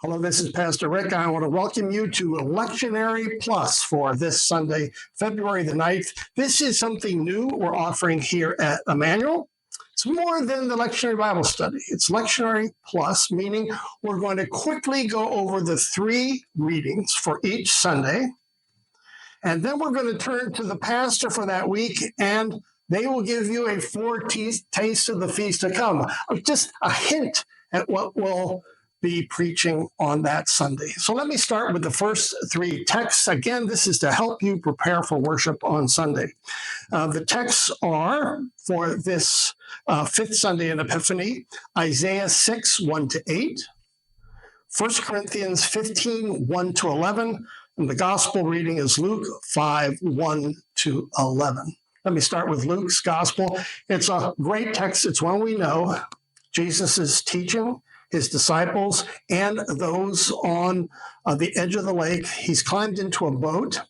Hello, this is Pastor Rick. I want to welcome you to Lectionary Plus for this Sunday, February the 9th. This is something new we're offering here at Emmanuel. It's more than the Lectionary Bible Study. It's Lectionary Plus, meaning we're going to quickly go over the 3 readings for each Sunday. And then we're going to turn to the pastor for that week, and they will give you a foretaste of the feast to come. Just a hint at what will be preaching on that Sunday. So let me start with the first 3 texts. Again, this is to help you prepare for worship on Sunday. The texts are for this 5th Sunday in Epiphany, Isaiah 6, 1-8, 1 Corinthians 15, 1-11, and the gospel reading is Luke 5, 1-11. Let me start with Luke's gospel. It's a great text. It's one we know. Jesus is teaching his disciples and those on the edge of the lake. He's climbed into a boat.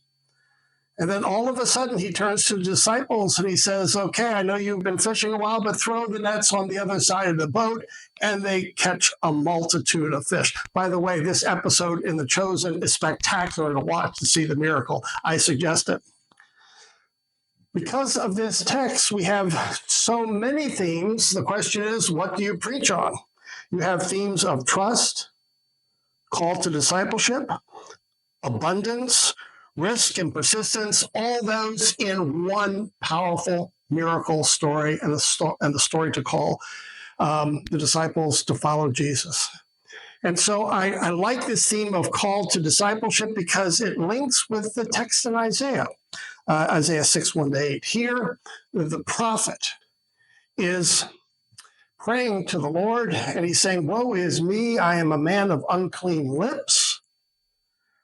And then all of a sudden he turns to the disciples and he says, okay, I know you've been fishing a while, but throw the nets on the other side of the boat. And they catch a multitude of fish. By the way, this episode in The Chosen is spectacular to watch to see the miracle. I suggest it. Because of this text, we have so many themes. The question is, what do you preach on? You have themes of trust, call to discipleship, abundance, risk, and persistence, all those in one powerful miracle story and the story to call the disciples to follow Jesus. And so I like this theme of call to discipleship because it links with the text in Isaiah, Isaiah 6, 1-8. Here, the prophet is praying to the Lord, and he's saying, woe is me, I am a man of unclean lips.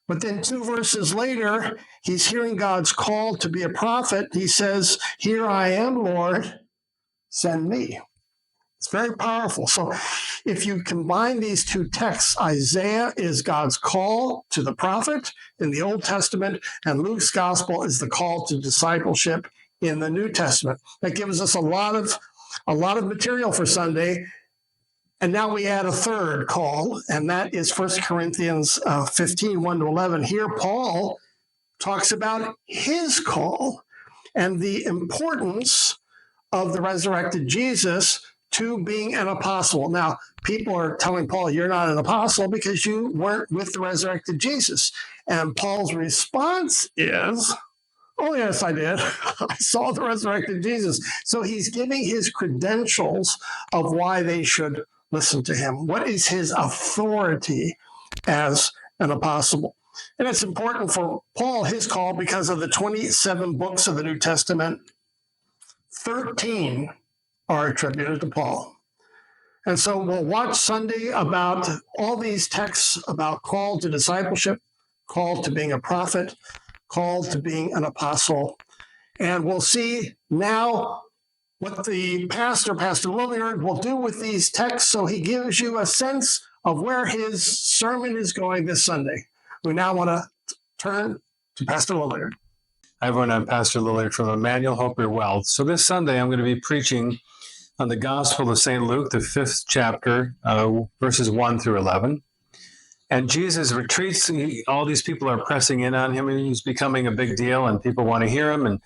But then 2 verses later, he's hearing God's call to be a prophet. He says, here I am, Lord, send me. It's very powerful. So if you combine these 2 texts, Isaiah is God's call to the prophet in the Old Testament, and Luke's gospel is the call to discipleship in the New Testament. That gives us a lot of material for Sunday. And now we add a third call, and that is 1 Corinthians 15, 1-11. Here, Paul talks about his call and the importance of the resurrected Jesus to being an apostle. Now, people are telling Paul, you're not an apostle because you weren't with the resurrected Jesus. And Paul's response is, oh, yes, I did. I saw the resurrected Jesus. So he's giving his credentials of why they should listen to him. What is his authority as an apostle? And it's important for Paul, his call, because of the 27 books of the New Testament, 13 are attributed to Paul. And so we'll watch Sunday about all these texts about call to discipleship, call to being a prophet, called to being an apostle. And we'll see now what the Pastor Lilliard, will do with these texts so he gives you a sense of where his sermon is going this Sunday. We now want to turn to Pastor Lilliard. Hi, everyone. I'm Pastor Lilliard from Emmanuel. Hope you're well. So this Sunday, I'm going to be preaching on the Gospel of St. Luke, the 5th chapter, verses 1-11. And Jesus retreats. All these people are pressing in on him, and he's becoming a big deal, and people want to hear him. And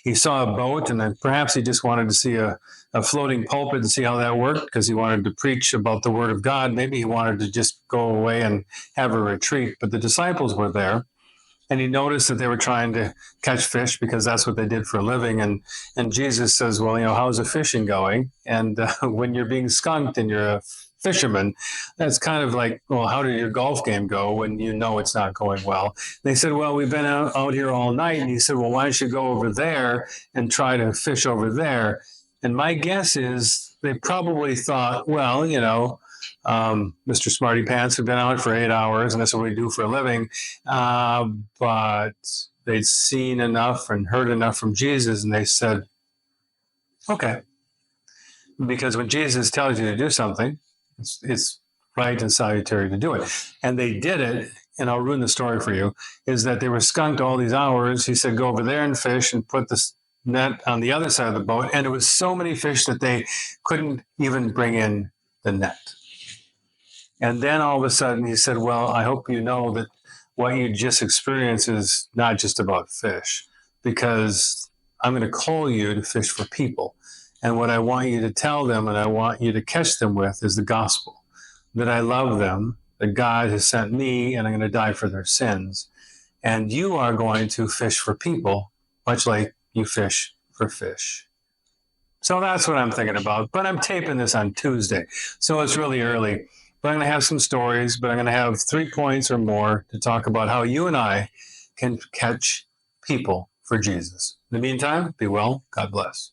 he saw a boat, and then perhaps he just wanted to see a floating pulpit and see how that worked, because he wanted to preach about the Word of God. Maybe he wanted to just go away and have a retreat. But the disciples were there, and he noticed that they were trying to catch fish because that's what they did for a living. And Jesus says, well, how's the fishing going? And when you're being skunked and you're a fisherman, that's kind of like, well, how did your golf game go when you know it's not going well? They said, well, we've been out here all night. And he said, well, why don't you go over there and try to fish over there? And my guess is they probably thought, well, Mr. Smarty Pants have been out for 8 hours, and that's what we do for a living. But they'd seen enough and heard enough from Jesus, and they said, okay. Because when Jesus tells you to do something, it's right and salutary to do it. And they did it, and I'll ruin the story for you, is that they were skunked all these hours. He said, go over there and fish and put the net on the other side of the boat. And it was so many fish that they couldn't even bring in the net. And then all of a sudden he said, well, I hope you know that what you just experienced is not just about fish, because I'm going to call you to fish for people. And what I want you to tell them and I want you to catch them with is the gospel, that I love them, that God has sent me and I'm going to die for their sins. And you are going to fish for people, much like you fish for fish. So that's what I'm thinking about. But I'm taping this on Tuesday, so it's really early. But I'm going to have some stories, but I'm going to have 3 points or more to talk about how you and I can catch people for Jesus. In the meantime, be well. God bless.